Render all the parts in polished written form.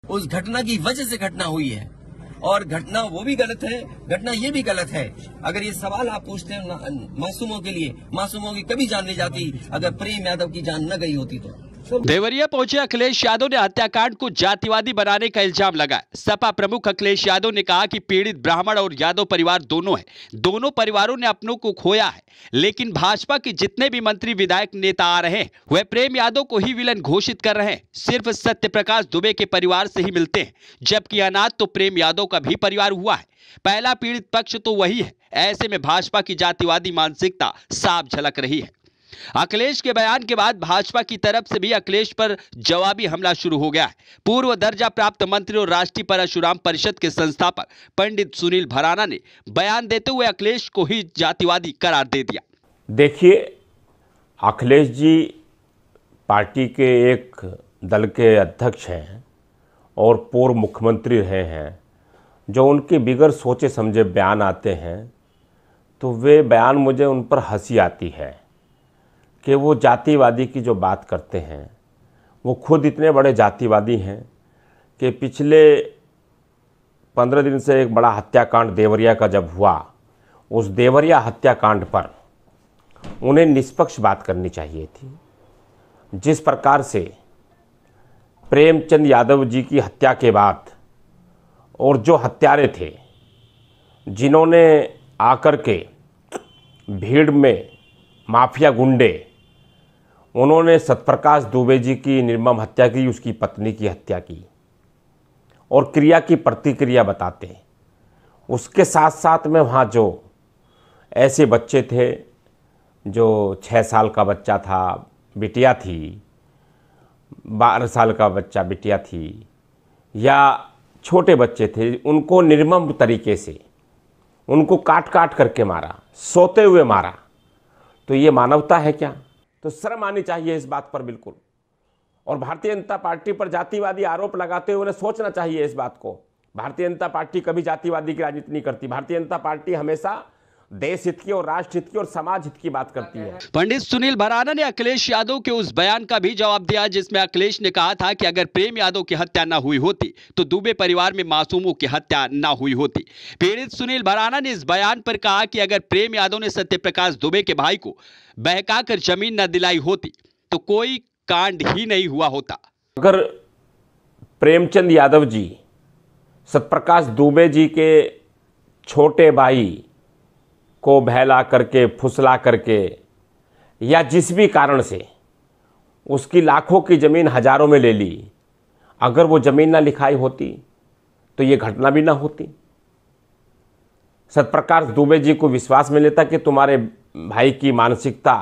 उस घटना की वजह से घटना हुई है और घटना वो भी गलत है, घटना ये भी गलत है। अगर ये सवाल आप पूछते हैं मासूमों के लिए, मासूमों की कभी जान नहीं जाती अगर प्रेम यादव की जान न गई होती तो। देवरिया पहुंचे अखिलेश यादव ने हत्याकांड को जातिवादी बनाने का इल्जाम लगाया। सपा प्रमुख अखिलेश यादव ने कहा कि पीड़ित ब्राह्मण और यादव परिवार दोनों है, दोनों परिवारों ने अपनों को खोया है, लेकिन भाजपा के जितने भी मंत्री विधायक नेता आ रहे हैं वह प्रेम यादव को ही विलन घोषित कर रहे हैं। सिर्फ सत्य प्रकाश दुबे के परिवार से ही मिलते हैं, जबकि अनाथ तो प्रेम यादव का भी परिवार हुआ है। पहला पीड़ित पक्ष तो वही है। ऐसे में भाजपा की जातिवादी मानसिकता साफ झलक रही है। अखिलेश के बयान के बाद भाजपा की तरफ से भी अखिलेश पर जवाबी हमला शुरू हो गया है। पूर्व दर्जा प्राप्त मंत्री और राष्ट्रीय परशुराम परिषद के संस्थापक पंडित सुनील भराना ने बयान देते हुए अखिलेश को ही जातिवादी करार दे दिया। देखिए, अखिलेश जी पार्टी के एक दल के अध्यक्ष हैं और पूर्व मुख्यमंत्री रहे हैं। जो उनके बिगड़ सोचे समझे बयान आते हैं तो वे बयान मुझे उन पर हंसी आती है कि वो जातिवादी की जो बात करते हैं वो खुद इतने बड़े जातिवादी हैं कि पिछले 15 दिन से एक बड़ा हत्याकांड देवरिया का जब हुआ, उस देवरिया हत्याकांड पर उन्हें निष्पक्ष बात करनी चाहिए थी। जिस प्रकार से प्रेमचंद यादव जी की हत्या के बाद और जो हत्यारे थे जिन्होंने आकर के भीड़ में माफिया गुंडे उन्होंने सत्यप्रकाश दुबे जी की निर्मम हत्या की, उसकी पत्नी की हत्या की और क्रिया की प्रतिक्रिया बताते हैं। उसके साथ साथ में वहाँ जो ऐसे बच्चे थे, जो 6 साल का बच्चा था, बिटिया थी, 12 साल का बच्चा बिटिया थी, या छोटे बच्चे थे, उनको निर्मम तरीके से उनको काट काट करके मारा, सोते हुए मारा। तो ये मानवता है क्या? तो शर्म आनी चाहिए इस बात पर बिल्कुल। और भारतीय जनता पार्टी पर जातिवादी आरोप लगाते हुए उन्हें सोचना चाहिए इस बात को। भारतीय जनता पार्टी कभी जातिवादी की राजनीति नहीं करती। भारतीय जनता पार्टी हमेशा देश हित की और राष्ट्र हित की और समाज हित की बात करती है। पंडित सुनील भराना ने अखिलेश यादव के उस बयान का भी जवाब दिया जिसमें अखिलेश ने कहा था कि अगर प्रेम यादव की हत्या न हुई होती तो दुबे परिवार में मासूमों की हत्या न हुई होती। पीड़ित सुनील भराना ने इस बयान पर कहा कि अगर प्रेम यादव ने सत्यप्रकाश दुबे के भाई को बहकाकर जमीन न दिलाई होती तो कोई कांड ही नहीं हुआ होता। अगर प्रेमचंद यादव जी सत्यप्रकाश दुबे जी के छोटे भाई को बहला करके, फुसला करके या जिस भी कारण से उसकी लाखों की ज़मीन हजारों में ले ली, अगर वो ज़मीन ना लिखाई होती तो ये घटना भी ना होती। सत्यप्रकाश दुबे जी को विश्वास में लेता कि तुम्हारे भाई की मानसिकता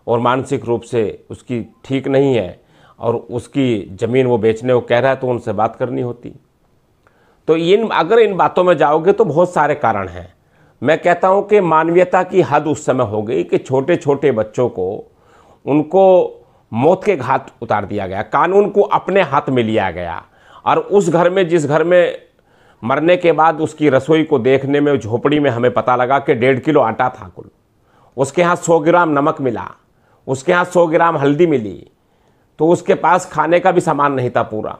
और मानसिक रूप से उसकी ठीक नहीं है और उसकी ज़मीन वो बेचने को कह रहा है, तो उनसे बात करनी होती। तो अगर इन बातों में जाओगे तो बहुत सारे कारण हैं। मैं कहता हूं कि मानवीयता की हद उस समय हो गई कि छोटे छोटे बच्चों को उनको मौत के घाट उतार दिया गया, कानून को अपने हाथ में लिया गया। और उस घर में, जिस घर में मरने के बाद उसकी रसोई को देखने में, झोपड़ी में हमें पता लगा कि 1.5 किलो आटा था कुल, उसके यहाँ 100 ग्राम नमक मिला, उसके यहाँ 100 ग्राम हल्दी मिली, तो उसके पास खाने का भी सामान नहीं था पूरा।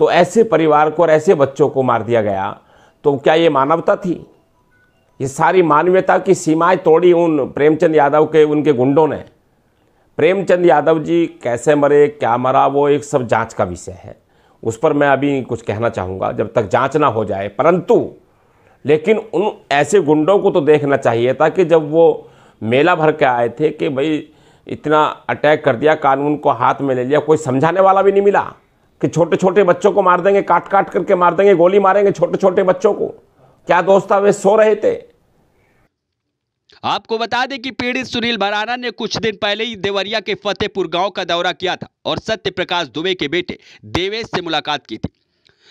तो ऐसे परिवार को और ऐसे बच्चों को मार दिया गया, तो क्या ये मानवता थी? ये सारी मानवीयता की सीमाएं तोड़ी उन प्रेमचंद यादव के, उनके गुंडों ने। प्रेमचंद यादव जी कैसे मरे, क्या मरा, वो एक सब जांच का विषय है। उस पर मैं अभी कुछ कहना चाहूँगा जब तक जांच ना हो जाए। परंतु लेकिन उन ऐसे गुंडों को तो देखना चाहिए था कि जब वो मेला भर के आए थे कि भाई इतना अटैक कर दिया, कानून को हाथ में ले लिया, कोई समझाने वाला भी नहीं मिला कि छोटे छोटे बच्चों को मार देंगे, काट काट करके मार देंगे, गोली मारेंगे छोटे छोटे बच्चों को। क्या दोस्त था, वे सो रहे थे। आपको बता दें कि पीड़ित सुनील भराना ने कुछ दिन पहले ही देवरिया के फतेहपुर गांव का दौरा किया था और सत्यप्रकाश दुबे के बेटे देवेश से मुलाकात की थी।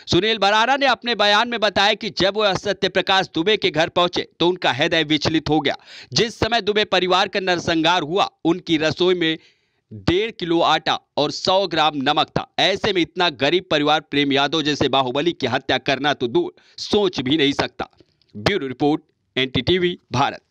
सुनील भराना ने अपने बयान में बताया कि जब वह सत्यप्रकाश दुबे के घर पहुंचे तो उनका हृदय विचलित हो गया। जिस समय दुबे परिवार का नरसंहार हुआ, उनकी रसोई में 1.5 किलो आटा और 100 ग्राम नमक था। ऐसे में इतना गरीब परिवार प्रेम यादव जैसे बाहुबली की हत्या करना तो दूर सोच भी नहीं सकता। Bureau report, NTTV Bharat.